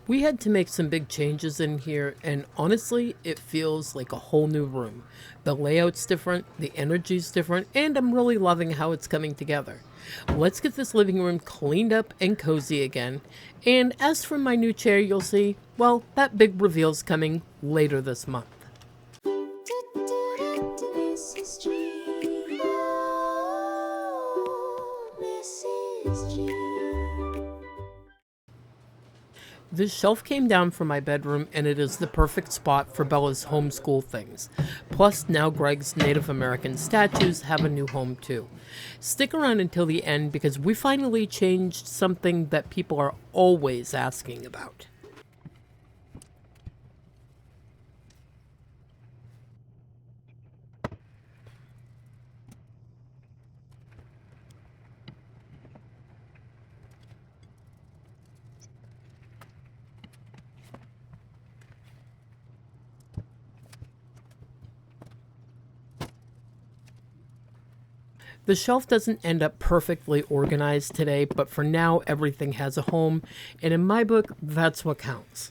We had to make some big changes in here, and honestly, it feels like a whole new room. The layout's different, the energy's different, and I'm really loving how it's coming together. Let's get this living room cleaned up and cozy again. And as for my new chair, you'll see, well, that big reveal's coming later this month. Mrs. G. Oh, Mrs. G. This shelf came down from my bedroom, and it is the perfect spot for Bella's homeschool things. Plus, now Greg's Native American statues have a new home too. Stick around until the end because we finally changed something that people are always asking about. The shelf doesn't end up perfectly organized today, but for now, everything has a home, and in my book, that's what counts.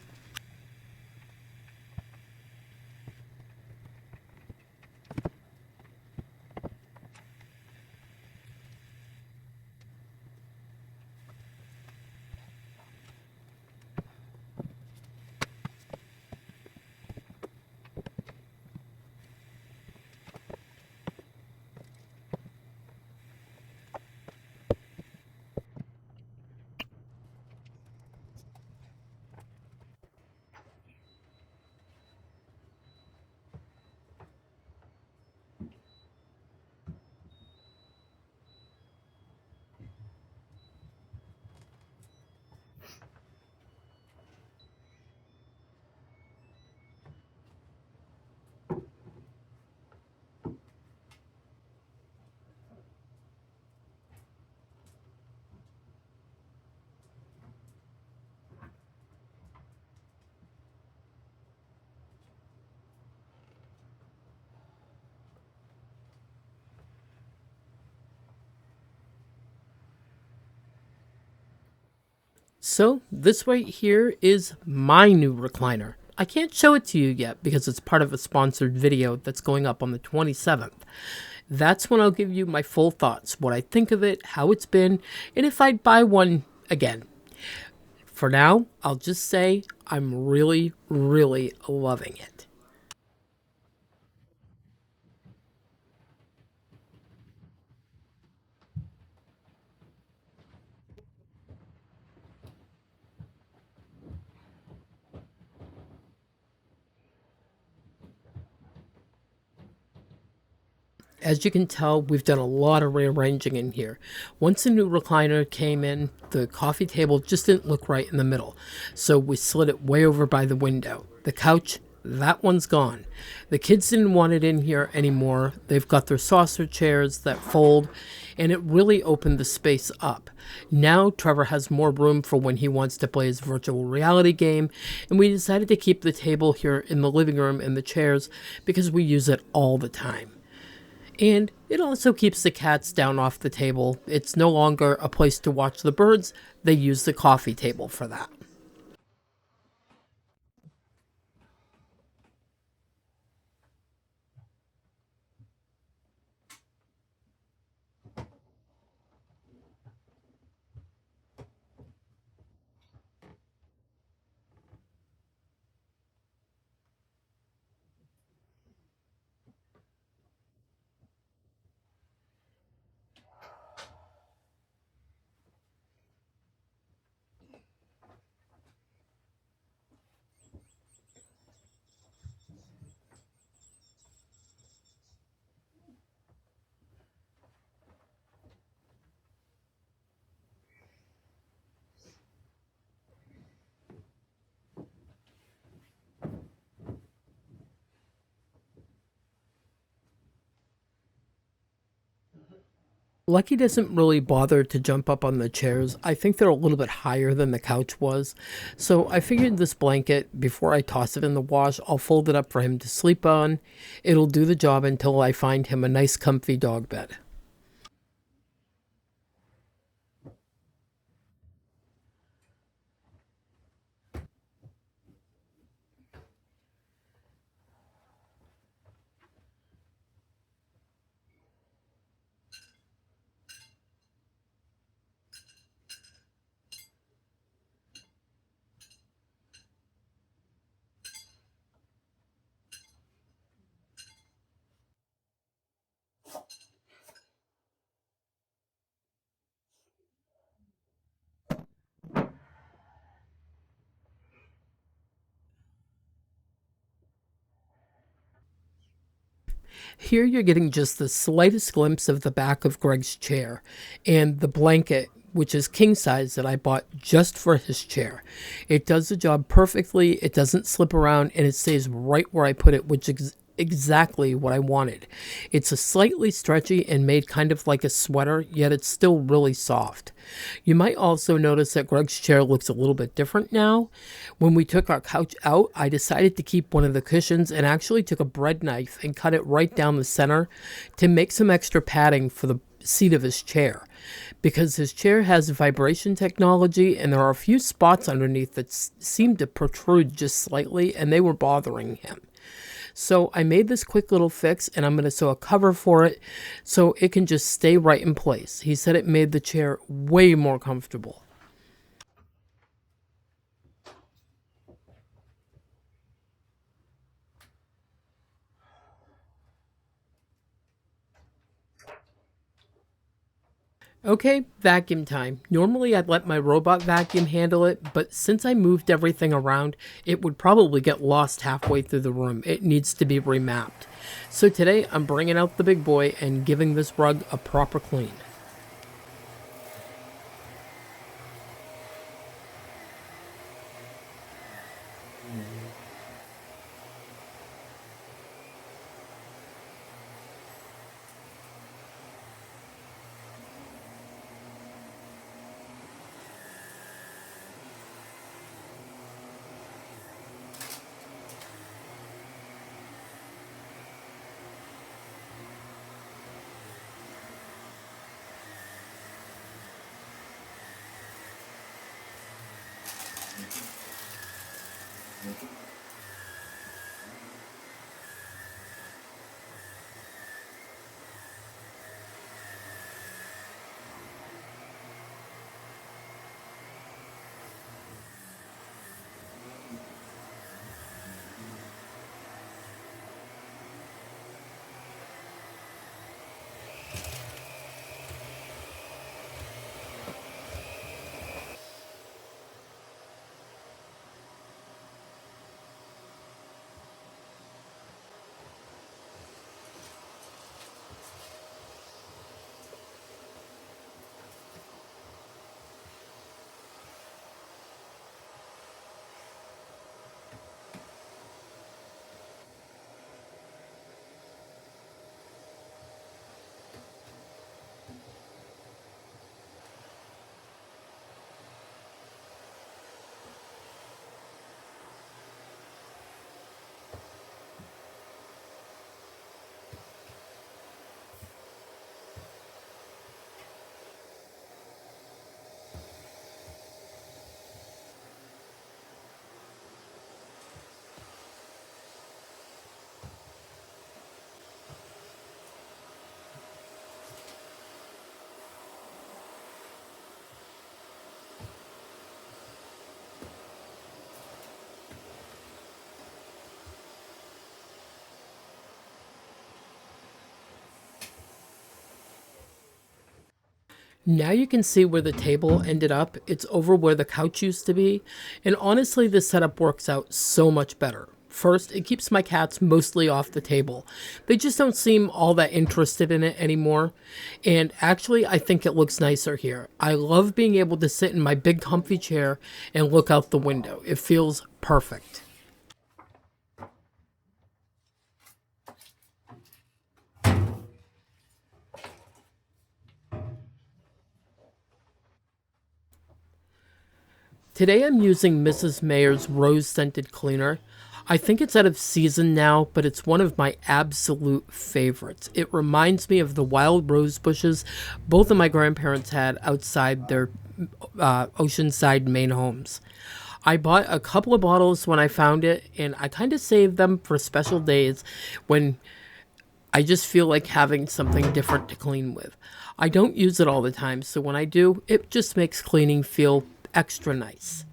So, this right here is my new recliner. I can't show it to you yet because it's part of a sponsored video that's going up on the 27th. That's when I'll give you my full thoughts, what I think of it, how it's been, and if I'd buy one again. For now, I'll just say I'm really, really loving it. As you can tell, we've done a lot of rearranging in here. Once the new recliner came in, the coffee table just didn't look right in the middle, so we slid it way over by the window. The couch, that one's gone. The kids didn't want it in here anymore. They've got their saucer chairs that fold, and it really opened the space up. Now Trevor has more room for when he wants to play his virtual reality game, and we decided to keep the table here in the living room and the chairs because we use it all the time. And it also keeps the cats down off the table. It's no longer a place to watch the birds. They use the coffee table for that. Lucky doesn't really bother to jump up on the chairs. I think they're a little bit higher than the couch was. So I figured this blanket, before I toss it in the wash, I'll fold it up for him to sleep on. It'll do the job until I find him a nice comfy dog bed. Here you're getting just the slightest glimpse of the back of Greg's chair and the blanket, which is king size, that I bought just for his chair. It does the job perfectly, it doesn't slip around, and it stays right where I put it, which is exactly what I wanted. It's a slightly stretchy and made kind of like a sweater, yet it's still really soft. You might also notice that Greg's chair looks a little bit different now. When we took our couch out, I decided to keep one of the cushions and actually took a bread knife and cut it right down the center to make some extra padding for the seat of his chair, because his chair has vibration technology and there are a few spots underneath that seem to protrude just slightly, and they were bothering him. So I made this quick little fix, and I'm going to sew a cover for it so it can just stay right in place. He said it made the chair way more comfortable. Okay, vacuum time. Normally I'd let my robot vacuum handle it, but since I moved everything around, it would probably get lost halfway through the room. It needs to be remapped. So today I'm bringing out the big boy and giving this rug a proper clean. Now you can see where the table ended up. It's over where the couch used to be. And honestly, this setup works out so much better. First, it keeps my cats mostly off the table. They just don't seem all that interested in it anymore. And actually, I think it looks nicer here. I love being able to sit in my big comfy chair and look out the window. It feels perfect. Today I'm using Mrs. Meyer's rose scented cleaner. I think it's out of season now, but it's one of my absolute favorites. It reminds me of the wild rose bushes both of my grandparents had outside their oceanside Maine homes. I bought a couple of bottles when I found it, and I kind of saved them for special days when I just feel like having something different to clean with. I don't use it all the time, so when I do, it just makes cleaning feel extra nice.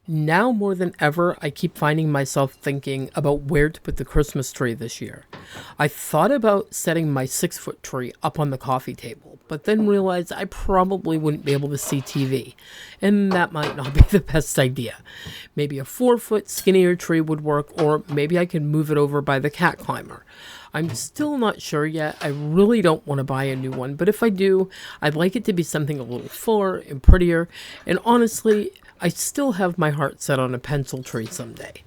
Now more than ever, I keep finding myself thinking about where to put the Christmas tree this year. I thought about setting my 6 foot tree up on the coffee table, but then realized I probably wouldn't be able to see TV, and that might not be the best idea. Maybe a 4 foot skinnier tree would work, or maybe I can move it over by the cat climber. I'm still not sure yet. I really don't want to buy a new one, but if I do, I'd like it to be something a little fuller and prettier, and honestly, I still have my heart set on a pencil tree someday.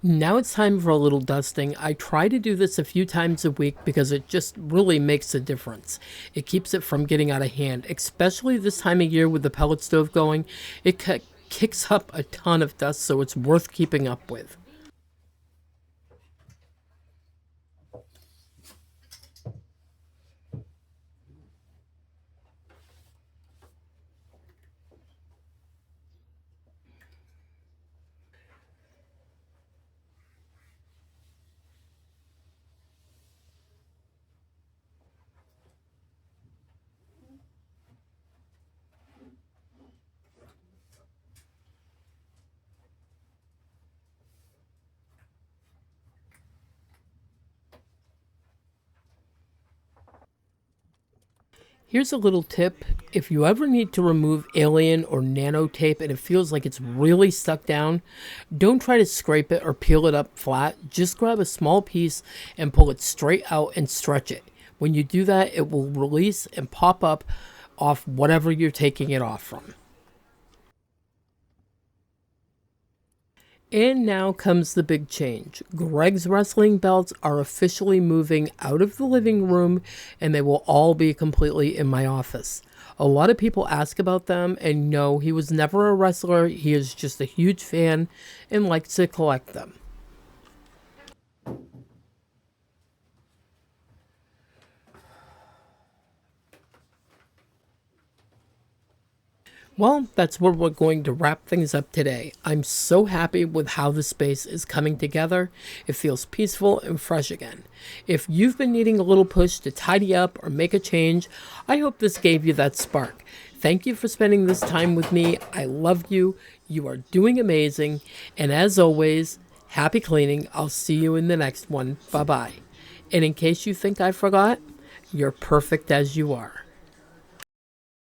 Now it's time for a little dusting. I try to do this a few times a week because it just really makes a difference. It keeps it from getting out of hand, especially this time of year with the pellet stove going. It kicks up a ton of dust, so it's worth keeping up with. Here's a little tip. If you ever need to remove alien or nano tape and it feels like it's really stuck down, don't try to scrape it or peel it up flat. Just grab a small piece and pull it straight out and stretch it. When you do that, it will release and pop up off whatever you're taking it off from. And now comes the big change. Greg's wrestling belts are officially moving out of the living room and they will all be completely in my office. A lot of people ask about them, and no, he was never a wrestler. He is just a huge fan and likes to collect them. Well, that's where we're going to wrap things up today. I'm so happy with how the space is coming together. It feels peaceful and fresh again. If you've been needing a little push to tidy up or make a change, I hope this gave you that spark. Thank you for spending this time with me. I love you. You are doing amazing. And as always, happy cleaning. I'll see you in the next one. Bye bye. And in case you think I forgot, you're perfect as you are.